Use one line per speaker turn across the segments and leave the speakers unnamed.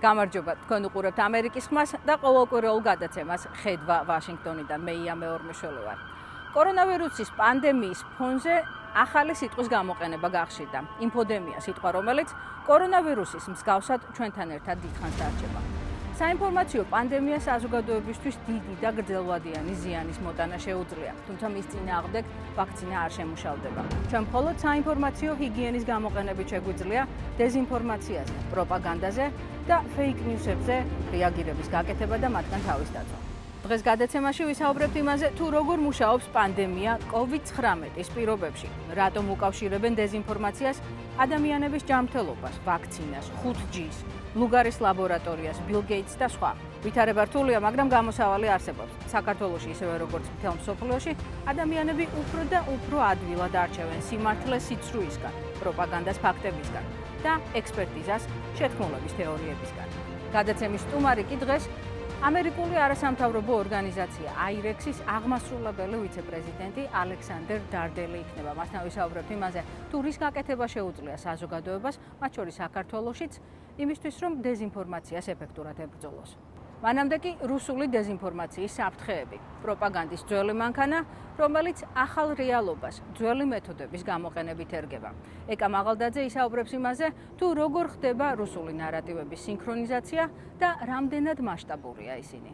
გამარჯობა, თქვენ უყურებთ ამერიკის ხმას და ყოველკვირეულ გადაცემას ხედვა ვაშინგტონიდან. მე იამეორ მეშველი ვარ. კორონავირუსის პანდემიის ფონზე ახალი სიტყვის გამოყენება გახშირდა. ინფოდემია სიტყვა, რომელიც კორონავირუსის მსგავსად ჩვენთან ერთად დიდხანს დარჩება. საინფორმაციო პანდემია საზოგადოებისთვის დიდი და გრძელვადიანი ზიანის მოტანა შეუძლია, თუმცა მის წინააღმდეგ ვაქცინა არ შემუშავდება. ჩვენ მხოლოდ საინფორმაციო ჰიგიენის გამოყენებით შეგვიძლია დეზინფორმაციაზე, პროპაგანდაზე და ფეიქ ნიუსებზე რეაგირების გაკეთება და მათგან თავის დაცვა. დღეს გადაცემაში ვისაუბრებთ იმაზე, თუ როგორ მუშაობს პანდემია COVID-19-ის პირობებში, რატომ უკავშირებენ დეზინფორმაციას, ადამიანების ჯანმრთელობას, ვაქცინას, 5G-ს, ლუგარის ლაბორატორიას, ბილ გეიტს და სხვა. ვითარება რთულია, მაგრამ გამოსავალი არსებობს. საქართველოში, ისევე როგორც მთელს მსოფლიოში, ადამიანები უფრო და უფრო ადვვილად არჩევენ სიმართლეს სიცრუისგან, პროპაგანდას ფაქტებისგან და ექსპერტიზას შეთქმულების თეორიებისგან. გადაცემის სტუმარი კი დღეს ამერიკული არასამთავრობო ორგანიზაცია აირექსის აღმასრულებელი ვიცე-პრეზიდენტი ალექსანდერ დარდელი იქნება. მასთან ვისაუბრებთ იმაზე, თუ რის გაკეთება შეუძლია საზოგადოებას, მათ შორის საქართველოშიც, იმისთვის, რომ დეზინფორმაციას ეფექტურად ებრძოლოს. მანამდე კი რუსული დეზინფორმაციის საფრთხეები, პროპაგანდის ძველი მანქანა, რომელიც ახალ რეალობას ძველი მეთოდების გამოყენებით ერგება. ეკა მაღალდაძე ისაუბრებს იმაზე, თუ როგორ ხდება რუსული ნარატივების სინქრონიზაცია და რამდენად მასშტაბურია ისინი.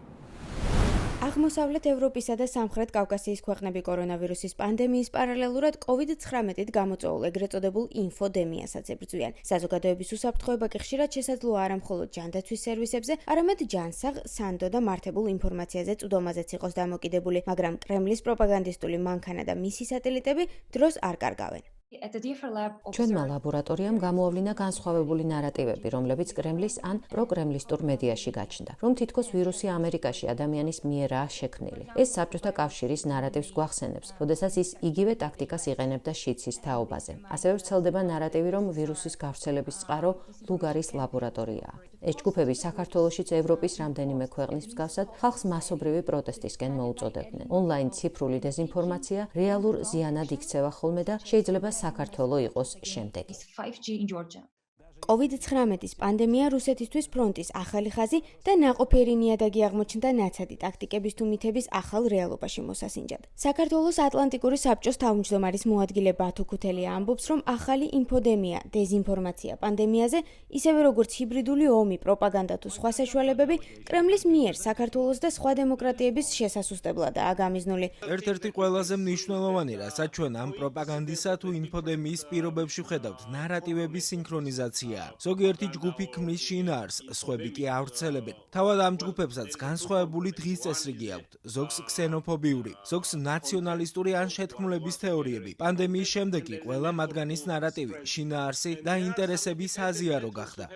აღმოსავლეთ ევროპისა და სამხრეთ კავკასიის ქვეყნები კორონავირუსის პანდემიის პარალელურად COVID-19-ით გამოწვეულ ეგრეთ წოდებულ ინფოდემიასაც ებრძვიან. საზოგადოების უსაფრთხოება კი ხშირად შესაძლოა არა მხოლოდ ჯანდაცვის სერვისებზე, არამედ ჯანსაღ, სანდო და მართებულ ინფორმაციაზე წვდომაზეც იყოს დამოკიდებული, მაგრამ კრემლის პროპაგანდისტული მანქანა და მისი სატელიტები დროს არ კარგავენ.
ჩვენმა ლაბორატორიამ გამოავლინა განსხვავებული ნარატივები, რომლებიც კრემლის ან პროკრემლისტურ მედიაში გაჩნდა, რომ თითქოს ვირუსი ამერიკაში ადამიანის მიერაა შექმნილი. ეს საბჭოთა კავშირის ნარატივს გვახსენებს, როდესაც ის იგივე ტაქტიკას იყენებდა შიცის თაობაზე. ასევე ვრცელდება ნარატივი, რომ ვირუსის გავრცელების წყარო ლუგარის ლაბორატორიაა. ეს ჯგუფები საქართველოშიც ევროპის რამდენიმე ქვეყნის მსგავსად ხალხს მასობრივი პროტესტისკენ მოუწოდებდნენ. ონლაინ ციფრული დეზინფორმაცია რეალურ ზიანად იქცევა ხოლმე და შეიძლება საქართველო იყოს შემდეგი.
COVID-19-ის პანდემია რუსეთისთვის ფრონტის ახალი ხაზი და ნაყოფიერი ნიადაგი აღმოჩნდა ნაცადი ტაქტიკების თუ მითების ახალ რეალობაში მოსასინჯად. საქართველოს ატლანტიკური საბჭოს თავმჯდომარის მოადგილე ბათო ქუთელია ამბობს, რომ ახალი ინფოდემია, დეზინფორმაცია პანდემიაზე, ისევე როგორც ჰიბრიდული ომი, პროპაგანდა თუ სხვა საშუალებები, კრემლის მიერ საქართველოს და სხვა დემოკრატიების შესასუსტებლადაა გამიზნული.
ერთ-ერთი ყველაზე მნიშვნელოვანი, რასაც ჩვენ ამ პროპაგანდისა თუ ინფოდემიის პირობებში ვხედავთ, ნარატივების სინქრონიზაცია. ზოგიერთი ჯგუფი ქმნის შინაარს, სხვები კი ავრცელებენ. თავად ამ ჯგუფებსაც განსხვავებული დღის წესრიგი აქვთ, ზოგს ქსენოფობიური, ზოგს ნაციონალისტური ან შეთქმულების თეორიები. პანდემიის შემდეგ კი ყველა მათგანის ნარატივი, შინაარსი და ინტერესები საზიარო გახდა.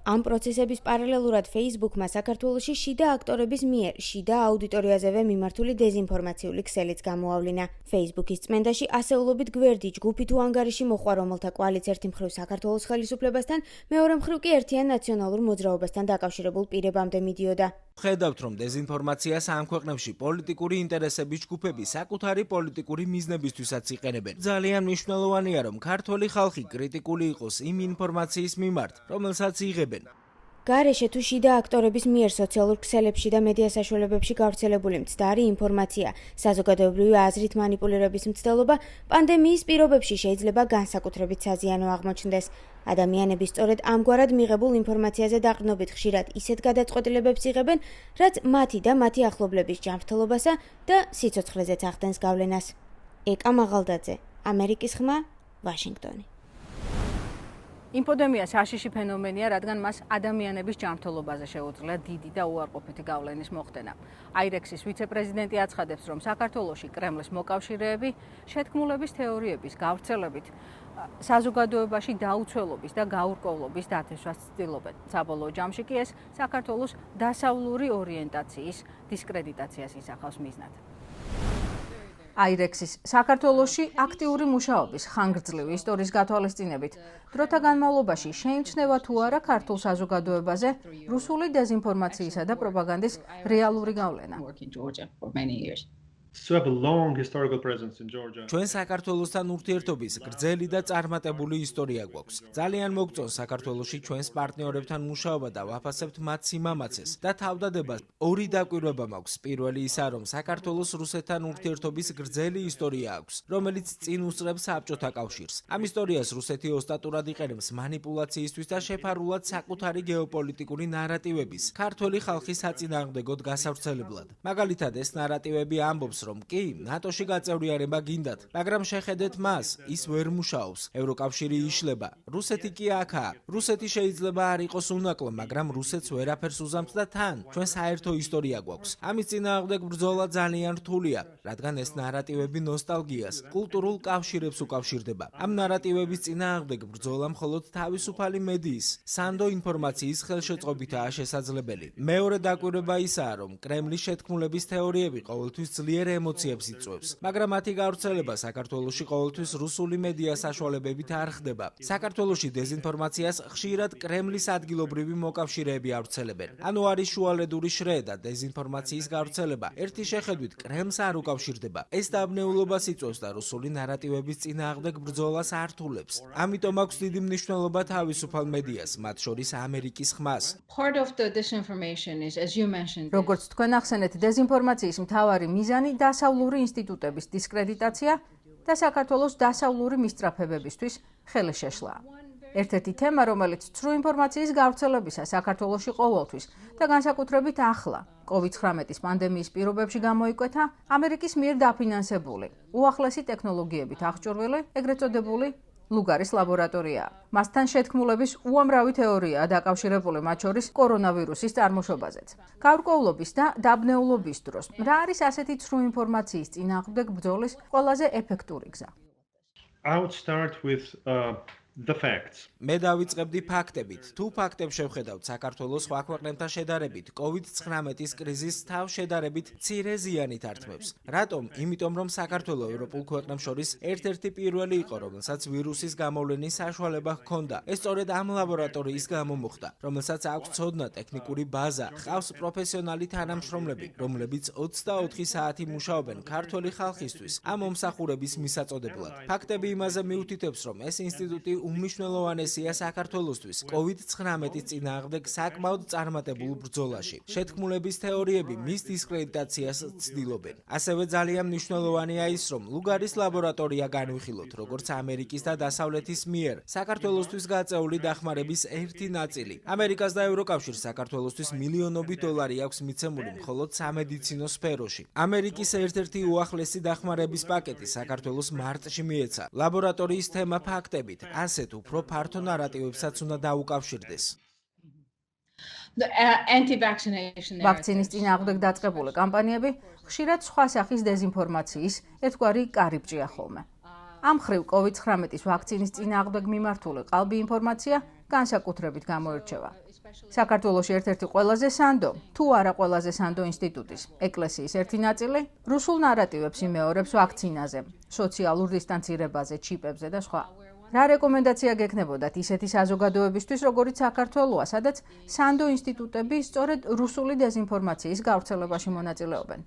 ამ პროცესების პარალელურად Facebook-მა საქართველოში შიდა აქტორების მიერ შიდა აუდიტორიაზევე მიმართული დეზინფორმაციული ქსელიც გამოავლინა. Facebook-ის წმენდაში ასეულობით გვერდი, ჯგუფი თუ ანგარიში მოყვა, რომელთა კვალიც ერთი მხრივ საქართველოს ხელისუფლებასთან, მეორე მხრივ კი ერთიან ნაციონალურ მოძრაობასთან დაკავშირებულ პირებამდე მიდიოდა.
ხედავთ, რომ დეზინფორმაციას ამ ქვეყნებში პოლიტიკური ინტერესების ჯგუფები საკუთარი პოლიტიკური მიზნებისთვისაც იყენებენ. ძალიან მნიშვნელოვანია, რომ ქართველი ხალხი კრიტიკული იყოს იმ ინფორმაციის მიმართ, რომელსაც იღებენ.
გარეშე თუ შიდა აქტორების მიერ სოციალურ ქსელებში და მედია საშუალებებში გავრცელებული მცდარი ინფორმაცია, საზოგადოებრივი აზრით მანიპულირების მცდელობა პანდემიის პირობებში შეიძლება განსაკუთრებით საზიანო აღმოჩნდეს. ადამიანები სწორედ ამგვარად მიღებულ ინფორმაციაზე დაყრდნობით ხშირად ისეთ გადაწყვეტილებებს იღებენ, რაც მათი და მათი ახლობლების ჯანმრთელობასა და სიცოცხლეზეც ახდენს გავლენას. ეკა მაღალდაძე, ამერიკის ხმა, ვაშინგტონი.
ინფოდემია საშიში ფენომენია, რადგან მას ადამიანების ჯანმრთელობაზე შეუძლია დიდი და უარყოფითი გავლენის მოხდენა. აირექსის ვიცე-პრეზიდენტი აცხადებს, რომ საქართველოში კრემლის მოკავშირეები შეთქმულების თეორიების გავრცელებით საზოგადოებაში დაუცველობის და გაურკვევლობის დათესვას ცდილობენ. საბოლოო ჯამში კი ეს საქართველოს დასავლური ორიენტაციის დისკრედიტაციას ისახავს მიზნად. აირექსის საქართველოში აქტიური მუშაობის ხანგრძლივი ისტორიის გათვალისწინებით დროთა განმავლობაში შეიმჩნევა თუ არა ქართულ საზოგადოებაზე რუსული დეზინფორმაციისა და პროპაგანდის რეალური გავლენა.
to have a long historical presence in Georgia.
ჩვენ საქართველოსთან ურთიერთობის გრძელი და წარმატებული ისტორია გვაქვს. ძალიან მოგწონს საქართველოში ჩვენს პარტნიორებთან მუშაობა და ვაფასებთ მათ სიმამაცეს და თავდადებას ორი დაკვირვება მაქვს. პირველი ისაა, რომ საქართველოს რუსეთთან ურთიერთობის გრძელი ისტორია აქვს, რომელიც წინ უსწრებს საბჭოთა კავშირს. ამ ისტორიას რუსეთი ოსტატურად იყენებს მანიპულაციისთვის და შეფარულად საკუთარი გეოპოლიტიკური ნარატივების ქართველი ხალხის საწინააღმდეგოდ გასავრცელებლად. მაგალითად, ეს ნარატივები ამბობს, რომ კი, ნატოში გაწევრიანება გინდათ, მაგრამ შეხედეთ მას, ის ვერ მუშაობს. ევროკავშირი იშლება. რუსეთი კი აქაა. რუსეთი შეიძლება არ იყოს უნაკლო, მაგრამ რუსეთს ვერაფერს უზამთ და თან ჩვენ საერთო ისტორია გვაქვს. ამის წინააღმდეგ ბრძოლა ძალიან რთულია, რადგან ეს ნარატივები ნოსტალგიას, კულტურულ კავშირებს უკავშირდება. ამ ნარატივების წინააღმდეგ ბრძოლა მხოლოდ თავისუფალი მედიის, სანდო ინფორმაციის ხელშეწყობითაა შესაძლებელი. მეორე დაკვირვება ისაა, რომ კრემლის შეთქმულების თეორიები ყოველთვის ძლიერ ემოციებს იწვევს, მაგრამ მათი გავრცელება საქართველოში ყოველთვის რუსული მედია საშუალებებით არ ხდება. საქართველოში დეზინფორმაციას ხშირად კრემლის ადგილობრივი მოკავშირეები ავრცელებენ. ანუ არის შუალედური შრე და დეზინფორმაციის გავრცელება ერთი შეხედვით კრემლს არ უკავშირდება. ეს დაბნეულობას იწვევს და რუსული ნარატივების წინააღმდეგ ბრძოლას ართულებს. ამიტომ აქვს დიდი მნიშვნელობა თავისუფალ მედიას, მათ შორის ამერიკის ხმას.
Part of the disinformation is, as you mentioned, როგორც თქვენ ახსენეთ, დეზინფორმაციის მთავარი მიზანი დასავლური ინსტიტუტების დისკრედიტაცია და საქართველოს დასავლური მისწრაფებებისთვის ხელის შეშლაა. ერთ-ერთი თემა, რომელიც ცრუ ინფორმაციის გავრცელებისა საქართველოში ყოველთვის და განსაკუთრებით ახლა, COVID-19 პანდემიის პირობებში გამოიკვეთა ამერიკის მიერ დაფინანსებული, უახლესი ტექნოლოგიებით აღჭურვილი, ეგრეთ წოდებული ლუგარის ლაბორატორია. მასთან შეთქმულების უამრავი თეორიაა დაკავშირებული, მათ შორის კორონავირუსის წარმოშობაზეც. გაურკვევლობის და დაბნეულობის დროს, რა არის ასეთი ცრუ ინფორმაციის წინააღმდეგ ბრძოლის ყველაზე ეფექტური გზა?
I would start with the facts.
მე დავიწყებდი ფაქტებით. თუ ფაქტებს შევხედავთ საქართველოს სხვა ქვეყნებთან შედარებით, COVID-19 კრიზისს თავს შედარებით მცირე ზიანით ართმევს. რატომ? იმიტომ, რომ საქართველო ევროპულ ქვეყნებს შორის ერთ-ერთი პირველი იყო, რომელსაც ვირუსის გამოვლენის საშუალება ჰქონდა. ეს სწორედ ამ ლაბორატორიის გამო მოხდა, რომელსაც აქვს ცოდნა, ტექნიკური ბაზა, ჰყავს პროფესიონალი თანამშრომლები, რომლებიც 24 საათი მუშაობენ ქართველი ხალხისთვის, ამ მომსახურების მისაწოდებლად. ფაქტები იმაზე მიუთითებს, რომ ეს ინსტიტუტი უმნიშვნელოვანესია საქართველოსთვის COVID-19 წინააღმდეგ საკმაოდ წარმატებულ ბრძოლაში. შეთქმულების თეორიები მის დისკრედიტაციას ცდილობენ. ასევე ძალიან მნიშვნელოვანია ის, რომ ლუგარის ლაბორატორია განვიხილოთ, როგორც ამერიკის და დასავლეთის მიერ საქართველოსთვის გაწეული დახმარების ერთი ნაწილი. ამერიკას და ევროკავშირს საქართველოსთვის მილიონობით დოლარი აქვს მიცემული მხოლოდ სამედიცინო სფეროში. ამერიკის ერთ-ერთი უახლესი დახმარების პაკეტი საქართველოს მარტში მიეცა. ლაბორატორიის თემა ფაქტებით ასეთ უფრო ფართო ნარატივებსაც უნდა დაუკავშირდეს. ვაქცინის წინააღმდეგ დაწყებული კამპანიები ხშირად სხვა სახის დეზინფორმაციის ერთგვარი კარიბჭეა ხოლმე. ამ მხრივ COVID-19 ვაქცინის წინააღმდეგ მიმართული ყალბი ინფორმაცია განსაკუთრებით გამოირჩევა. საქართველოში ერთ-ერთი ყველაზე სანდო, თუ არა ყველაზე სანდო ინსტიტუტის, ეკლესიის ერთი ნაწილი რუსულ ნარატივებს იმეორებს ვაქცინაზე, სოციალურ დისტანცირებაზე, ჩიპებზე და სხვა. რა რეკომენდაცია გექნებოდათ ისეთი საზოგადოებისთვის, როგორიც საქართველოა, სადაც სანდო ინსტიტუტები სწორედ რუსული დეზინფორმაციის გავრცელებაში მონაწილეობენ?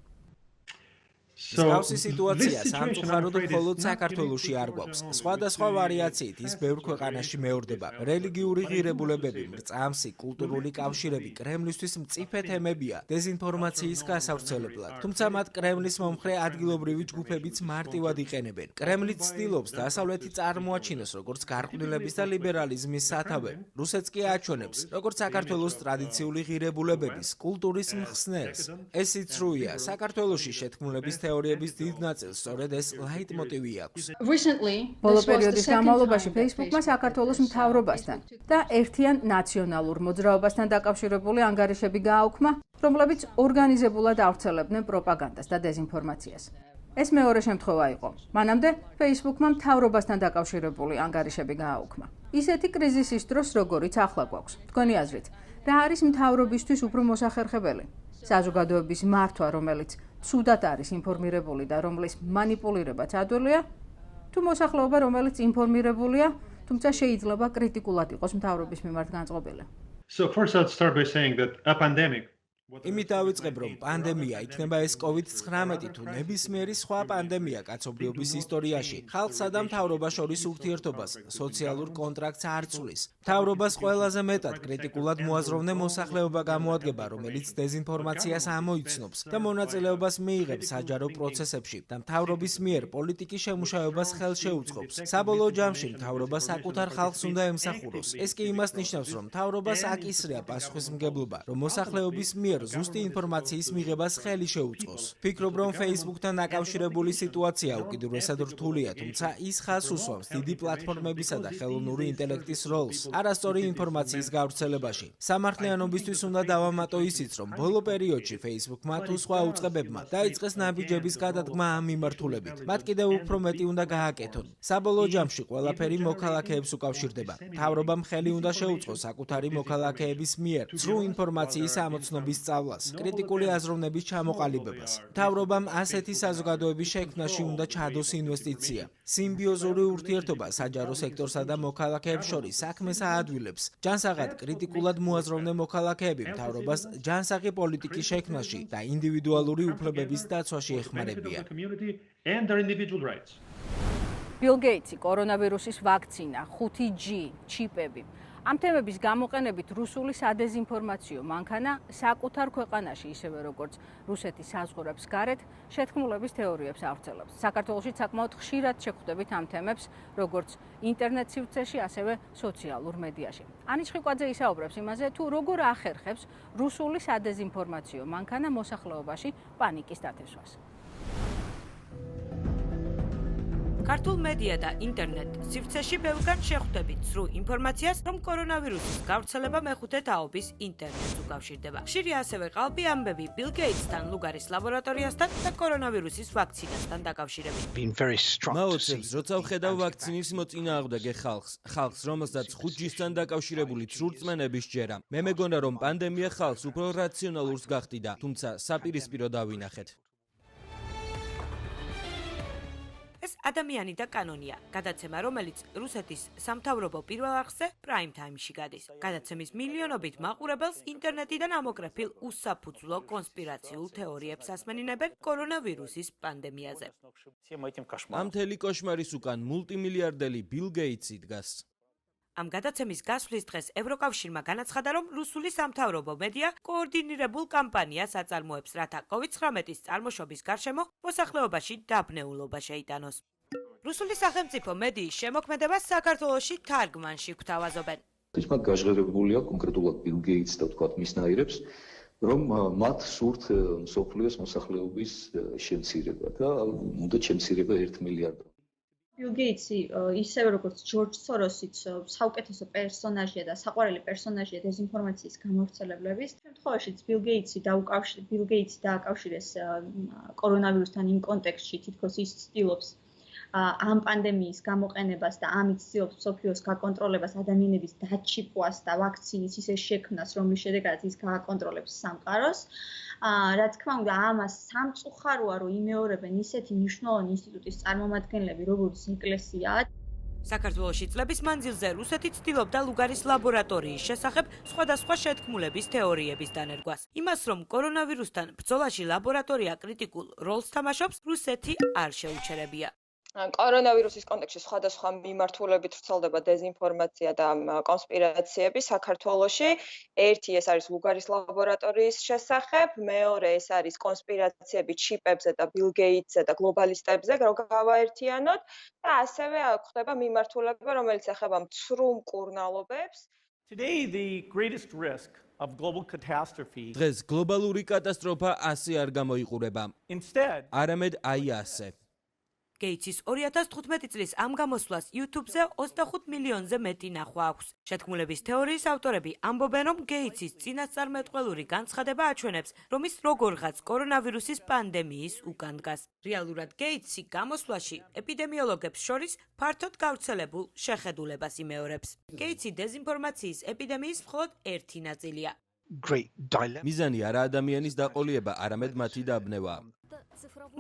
მსგავსი სიტუაცია სამწუხაროდ მხოლოდ საქართველოში არ გვაქვს. სხვადასხვა ვარიაციით ის ბევრ ქვეყანაში მეორდება. რელიგიური ღირებულებები, მრწამსი, კულტურული კავშირები კრემლისთვის მწიფე თემებია დეზინფორმაციის გასავრცელებლად. თუმცა მათ კრემლის მომხრე ადგილობრივი ჯგუფებიც მარტივად იყენებენ. კრემლი ცდილობს დასავლეთი წარმოაჩინოს როგორც გარყვნილების და ლიბერალიზმის სათავე. რუსეთს კი აჩვენებს როგორც საქართველოს ტრადიციული ღირებულებების, კულტურის მხსნელს. ეს სიცრუია საქართველოში შეთქმულების თეორიების დიდ ნაწილს სწორედ ეს ლაიტმოტივი აქვს.
ბოლო პერიოდის განმავლობაში Facebook-მა საქართველოს მთავრობასთან და ერთიან ნაციონალურ მოძრაობასთან დაკავშირებული ანგარიშები გააუქმა, რომლებიც ორგანიზებულად ავრცელებდნენ პროპაგანდას და დეზინფორმაციას. ეს მეორე შემთხვევა იყო. მანამდე Facebook-მა მთავრობასთან დაკავშირებული ანგარიშები გააუქმა. ისეთი კრიზისის დროს, როგორიც ახლა გვაქვს. თქვენი აზრით, რა არის მთავრობისთვის უფრო მოსახერხებელი? საზოგადოების მართვა, რომელიც ცუდად არის ინფორმირებული და რომლის მანიპულირებაც ადვილია, თუ მოსახლეობა, რომელიც ინფორმირებულია, თუმცა შეიძლება კრიტიკულად იყოს მთავრობის მიმართ განწყობილი.
So first I'd start by saying that a pandemic
იმით დავიწყებ, რომ პანდემია იქნება ეს COVID-19 თუ ნებისმიერი სხვა პანდემია კაცობრიობის ისტორიაში. ხალხსა და მთავრობას შორის ურთიერთობას, სოციალურ კონტრაქტს არ ცვლის. მთავრობას ყველაზე მეტად კრიტიკულად მოაზროვნე მოსახლეობა გამოადგება, რომელიც დეზინფორმაციას ამოიცნობს და მონაწილეობას მიიღებს საჯარო პროცესებში და მთავრობის მიერ პოლიტიკის შემუშავებას ხელს შეუწყობს. საბოლოო ჯამში მთავრობა საკუთარ ხალხს უნდა ემსახუროს. ეს კი იმას ნიშნავს, რომ მთავრობას აკისრია პასუხისმგებლობა, რომ მოსახლეობის მიერ ზუსტი ინფორმაციის მიღებას ხელი შეუწყოს. ფიქრობ, რომ Facebook-თან დაკავშირებული სიტუაცია უკიდურესად რთულია, თუმცა ის ხაზს უსვამს დიდი პლატფორმებისა და ხელოვნური ინტელექტის როლს არასწორი ინფორმაციის გავრცელებაში. სამართლიანობისთვის უნდა დავამატო ისიც, რომ ბოლო პერიოდში Facebook-მა თუ სხვა უწყებებმა დაიწყეს ნაბიჯების გადადგმა ამ მიმართულებით. მათ კიდევ უფრო მეტი უნდა გააკეთონ. საბოლოო ჯამში ყველაფერი მოქალაქეებს უკავშირდება. მთავრობამ ხელი უნდა შეუწყოს საკუთარი მოქალაქეების მიერ ცრუ ინფორმაციის ამოცნობის სწავლას, კრიტიკული აზროვნების ჩამოყალიბებას. მთავრობამ ასეთი საზოგადოების შექმნაში უნდა ჩადოს ინვესტიცია. სიმბიოზური ურთიერთობა საჯარო სექტორსა და მოქალაქეებს შორის საქმეს აადვილებს. ჯანსაღად კრიტიკულად მოაზროვნე მოქალაქეები მთავრობას ჯანსაღი პოლიტიკის შექმნაში და ინდივიდუალური უფლებების დაცვაში ეხმარებიან.
ბილ გეიტსი, კორონავირუსის ვაქცინა, 5G, ჩიპები. ამ თემების გამოყენებით რუსული სადეზინფორმაციო მანქანა საკუთარ ქვეყანაში, ისევე როგორც რუსეთის საზღვრებს გარეთ, შეთქმულების თეორიებს ავრცელებს. საქართველოში საკმაოდ ხშირად შეგხვდებით ამ თემებს, როგორც ინტერნეტ სივრცეში, ასევე სოციალურ მედიაში. ანის ხვიკვაძე ისაუბრებს იმაზე, თუ როგორ ახერხებს რუსული სადეზინფორმაციო მანქანა მოსახლეობაში პანიკის დათესვას. ქართულ მედია და ინტერნეტ სივრცეში ბევრგან შეხვდებით სრულ ინფორმაციას, რომ კორონავირუსის გავრცელება მეხუთე თაობის ინტერნეტს უკავშირდება. ხშირია ასევე ყალბი ამბები ბილ გეიტსთან, ლუგარის ლაბორატორიასთან და კორონავირუსის ვაქცინასთან დაკავშირებით.
მაოცებს, როცა ვხედავ ვაქცინის მოწინააღმდეგე ხალხს, რომელსაც 5G-სთან დაკავშირებული ცრურწმენები სჯერა. მე მეგონა, რომ პანდემია ხალხს უფრო რაციონალურს გახდიდა, თუმცა საპირისპირო დავინახეთ.
ეს ადამიანი და კანონია, გადაცემა, რომელიც რუსეთის სამთავრობო პირველ არხზე პრაიმ თაიმში გადის. გადაცემის მილიონობით მაყურებელს ინტერნეტიდან ამოკრეფილ უსაფუძვლო კონსპირაციულ თეორიებს ასმენინებენ კორონავირუსის პანდემიაზე.
ამ მთელი კოშმარის უკან მულტიმილიარდელი ბილ გეიტსი დგას.
ამ გადაცემის გასვლის დღეს ევროკავშირმა განაცხადა, რომ რუსული სამთავრობო მედია კოორდინირებულ კამპანიას აწარმოებს, რათა COVID-19-ის წარმოშობის გარშემო მოსახლეობაში დაბნეულობა შეიტანოს. რუსული სახელმწიფო მედიის შემოქმედებას საქართველოში თარგმანში გვთავაზობენ.
Თითქმის გაჟღერებულია კონკრეტულად ბილ გეიტს და თქვათ მისნაირებს, რომ მათ სურთ მსოფლიოს მოსახლეობის შემცირება და უნდა შემცირება 1 მილიარდად.
ბილ გეიტსი ისევე როგორც ჯორჯ სოროსიც საუკეთესო პერსონაჟია და საყვარელი პერსონაჟია დეზინფორმაციის გამავრცელებლების. შემთხვევაშიც ბილ გეიტსი დააკავშირეს კორონავირუსთან იმ კონტექსტში, თითქოს ის ცდილობს ამ პანდემიის გამოყენებას და ამით ცდილობს მსოფლიოს გაკონტროლებას, ადამიანების დაჩიპვას და ვაქცინის ისე შექმნას, რომლის შედეგადაც ის გააკონტროლებს სამყაროს. რა თქმა უნდა, ამას სამწუხაროა, რომ იმეორებენ ისეთი მნიშვნელოვანი ინსტიტუტის წარმომადგენლები, როგორც ეკლესია.
საქართველოში წლების მანძილზე რუსეთი ცდილობდა ლუგარის ლაბორატორიის შესახებ სხვადასხვა შეთქმულების თეორიების დანერგვას. იმას, რომ კორონავირუსთან ბრძოლაში ლაბორატორია კრიტიკულ როლს თამაშობს, რუსეთი არ შეუჩერებია.
კორონავირუსის კონტექსტში სხვადასხვა მიმართულებით ვრცელდება დეზინფორმაცია და კონსპირაციები საქართველოში. ერთი ეს არის ლუგარის ლაბორატორიის შესახებ, მეორე ეს არის კონსპირაციები ჩიპებზე და ბილ გეიტსზე და გლობალისტებზე, რომ გავაერთიანოთ და ასევე ხდება მიმართულება, რომელიც ეხება მცრუ მკურნალობებს.
დღეს გლობალური კატასტროფა ასე არ გამოიყურება. არამედ აი ასე.
გეიტსის 2015 წლის ამ გამოსვლას YouTube-ზე 25 მილიონზე მეტი ნახვა აქვს. შეთქმულების თეორიის ავტორები ამბობენ, რომ გეიტსის წინასწარმეტყველური განცხადება აჩვენებს, რომ ის როგორღაც კორონავირუსის პანდემიის უკან დგას. რეალურად გეიტსი გამოსვლაში ეპიდემიოლოგებს შორის ფართოდ გავრცელებულ შეხედულებას იმეორებს. გეიტსი დეზინფორმაციის ეპიდემიის მხოლოდ ერთი ნაწილია.
მიზანი არა ადამიანის დაყოლიება, არამედ მათი დაბნევა.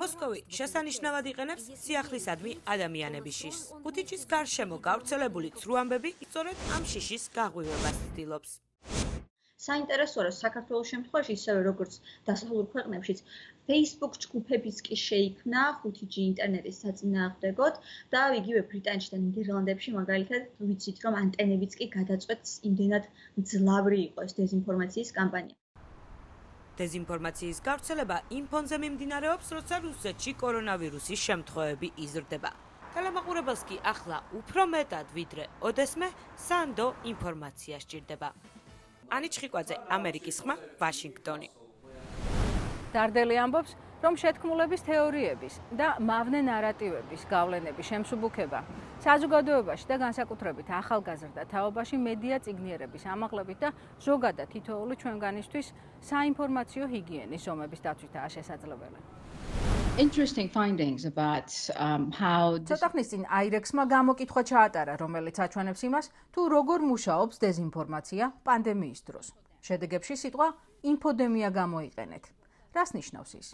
მოსკოვი შესანიშნავად იყენებს სიახლისადმი ადამიანების შიშს. 5G-ის გარშემო გავრცელებული ცრუ ამბები სწორედ ამ შიშის გაღვივებას ცდილობს.
საინტერესოა, რომ საქართველოს შემთხვევაში ისევე როგორც დასავლურ ქვეყნებშიც Facebook ჯგუფებიც კი შეიქმნა 5G ინტერნეტის საწინააღმდეგოდ და იგივე ბრიტანეთში და ნიდერლანდებში მაგალითად ვიცით, რომ ანტენებიც კი გადაწყვეტს იმდენად მძლავრი იყო ეს დეზინფორმაციის კამპანია.
დეზინფორმაციის გავრცელება იმ ფონზე მიმდინარეობს, როცა რუსეთში კორონავირუსის შემთხვევები იზრდება. Telemaყურებელს კი ახლა უფრო მეტად ვიდრე ოდესმე სანდო ინფორმაცია სჭირდება. ანი ჩხიკვაძე, ამერიკის ხმა, ვაშინგტონი.
დარდელი ამბობს, რომ შეთქმულების თეორიების და მავნე ნარატივების გავლენების შემსუბუქება საზოგადოებაში და განსაკუთრებით ახალგაზრდა თაობაში მედია წიგნიერების ამაღლებით და ზოგადად თითოეული ჩვენგანისთვის საინფორმაციო ჰიგიენის ზომების დაცვითაა შესაძლებელი.
Interesting findings about how
ცოტა ხნის წინ აირექსმა გამოკითხვა ჩაატარა, რომელიც აჩვენებს იმას, თუ როგორ მუშაობს დეზინფორმაცია პანდემიის დროს. შედეგებში სიტყვა ინფოდემია გამოიყენეთ. რას ნიშნავს ის?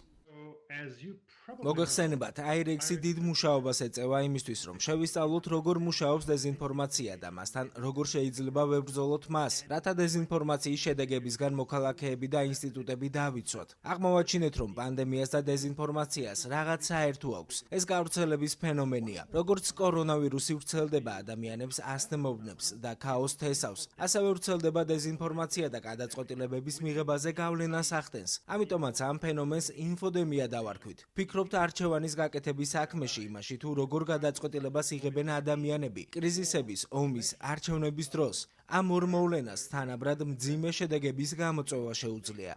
მოგეხსენებათ, აირექსი დიდ მუშაობას ეწევა იმისთვის, რომ შევისწავლოთ, როგორ მუშაობს დეზინფორმაცია და მასთან როგორ შეიძლება ვებრძოლოთ მას, რათა დეზინფორმაციის შედეგებისგან მოქალაქეები და ინსტიტუტები დავიცვათ. აღმოვაჩინეთ, რომ პანდემიას და დეზინფორმაციას რაღაც საერთო აქვს. ეს გავრცელების ფენომენია. როგორც კორონავირუსი ვრცელდება ადამიანებს, ასთმოვნებს და ქაოსს თესავს, ასევე ვრცელდება დეზინფორმაცია და გადაწყვეტილებების მიღებაზე გავლენას ახდენს. ამიტომაც ამ ფენომენს ინფოდემია დავარქვით. ფიქრობთ არჩევანის გაკეთების საქმეში იმაში, თუ როგორ გადაწყვეტილებას იღებენ ადამიანები კრიზისების, ომის, არჩევნების დროს. ამ ორ მოვლენას თანაბრად მძიმე შედეგების გამოწვევა შეუძლია.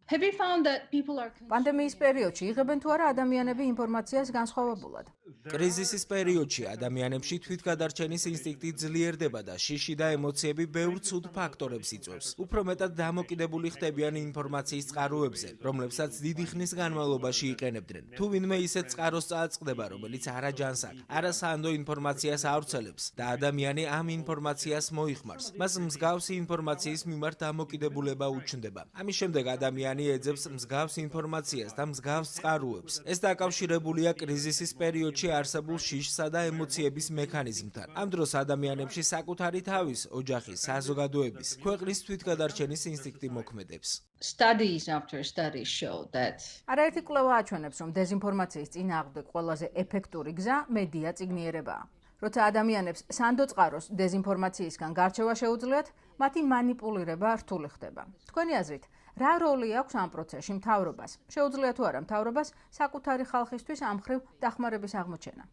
have you found that people are
პანდემიის პერიოდში იღებენ თუ არა ადამიანები ინფორმაციას განსხვავებულად?
კრიზისის პერიოდში ადამიანებში თვითგადარჩენის ინსტინქტი ძლიერდება და შიში და ემოციები ბევრ ცუდ ფაქტორებს იწვევს. უფრო მეტად დამოკიდებული ხდებიან ინფორმაციის წყაროებზე, რომლებსაც დიდი ხნის განმავლობაში იყენებდნენ. თუ ვინმე ისეთ წყაროს წააწყდება, რომელიც არაჯანსაღ, არასანდო ინფორმაციას ავრცელებს და ადამიანი ამ ინფორმაციას მოიხმარს, მას მსგავსი ინფორმაციის მიმართ დამოკიდებულება უჩნდება. ამის შემდეგ ადამიანი ეძებს მსგავს ინფორმაციას და მსგავს წყაროებს. ეს დაკავშირებულია კრიზისის პერიოდში არსებულ შიშსა და ემოციების მექანიზმთან. ამ დროს ადამიანებში საკუთარი თავის, ოჯახის, საზოგადოების, ქვეყნის თვითგადარჩენის ინსტინქტი მოქმედებს.
studies after studies show that
არაერთი კვლევა აჩვენებს, რომ დეზინფორმაციის წინააღმდეგ ყველაზე ეფექტური გზა მედია წიგნიერებაა. როცა ადამიანებს სანდო წყაროს დეზინფორმაციისგან გარჩევა შეუძლიათ, მათი მანიპულირება რთული ხდება. თქვენი აზრით, რა როლი აქვს ამ პროცესში მთავრობას? შეუძლია თუ არა მთავრობას საკუთარი ხალხისთვის ამ მხრივ დახმარების აღმოჩენა?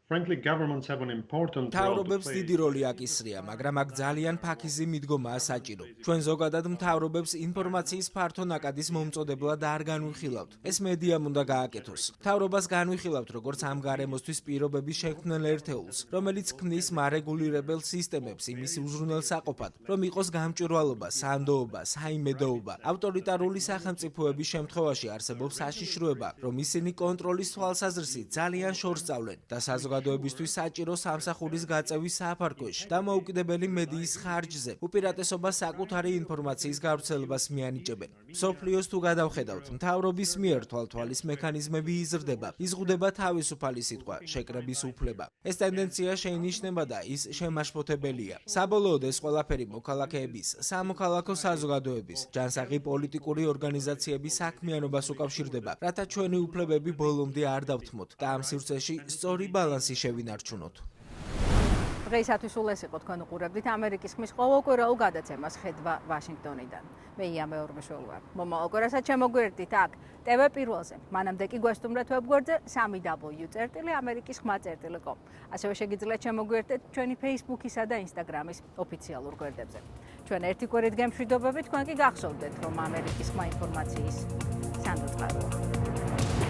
Frankly, governments have an important role to
მთავრობებს
play.
დიდი როლი აკისრია, მაგრამ აქ ძალიან ფაქიზი მიდგომაა საჭირო. ჩვენ ზოგადად მთავრობებს ინფორმაციის ფართო ნაკადის მომწოდებლად არ განვიხილავთ. ეს მედიამ უნდა გააკეთოს. მთავრობას განვიხილავთ როგორც ამ გარემოსთვის პირობების შექმნელ ერთეულს, რომელიც ქმნის მარეგულირებელ სისტემებს იმის უზრუნველსაყოფად, რომ იყოს გამჭვირვალობა, სანდოობა, საიმედოობა. ავტორიტარული სახელმწიფოების შემთხვევაში არსებობს საშიშროება, რომ ისინი კონტროლის თვალსაზრისით ძალიან შორს სწავლენ და საზოგადოებისთვის საჭირო სამსახურის გაწევის საფარქვეშ და მოუკიდებელი მედიის ხარჯზე უპირატესობას საკუთარი ინფორმაციის გავრცელებას მიანიჭებენ. მსოფლიოს თუ გადავხედავთ, მთავრობის მიერ თვალთვალის მექანიზმები იზრდება, იზღუდება თავისუფალი სიტყვა, შეკრების უფლება. ეს ტენდენცია შეინიშნება და ის შემაშფოთებელია. საბოლოოდ ეს ყველაფერი მოქალაქეების, სამოქალაქო საზოგადოების, ჯანსაღი პოლიტიკური ორგანიზაციების საქმიანობას უკავშირდება, რათა ჩვენი უფლებები ბოლომდე არ დავთმოთ და ამ სივრცეში სწორი ბალანსი შევინარჩუნოთ.
დღეისათვის სულ ეს იყო თქვენ უყურებდით ამერიკის ხმის ყოველკვირეულ გადაცემას ხედვა ვაშინგტონიდან. მე იამე ორმეშველი ვარ. მომავალ კვირასაც შემოგვიერთდით აქ TV პირველზე. მანამდე კი გვესტუმრეთ ვებგვერდზე www.amerikiskhma.com. ასევე შეგიძლიათ შემოგვიერთდეთ ჩვენი Facebook-ისა და Instagram-ის ოფიციალურ გვერდებზე. ჩვენ ერთი კვირით გემშვიდობებით, თქვენ კი გახსოვდეთ, რომ ამერიკის ხმა ინფორმაციის სანდო წყაროა.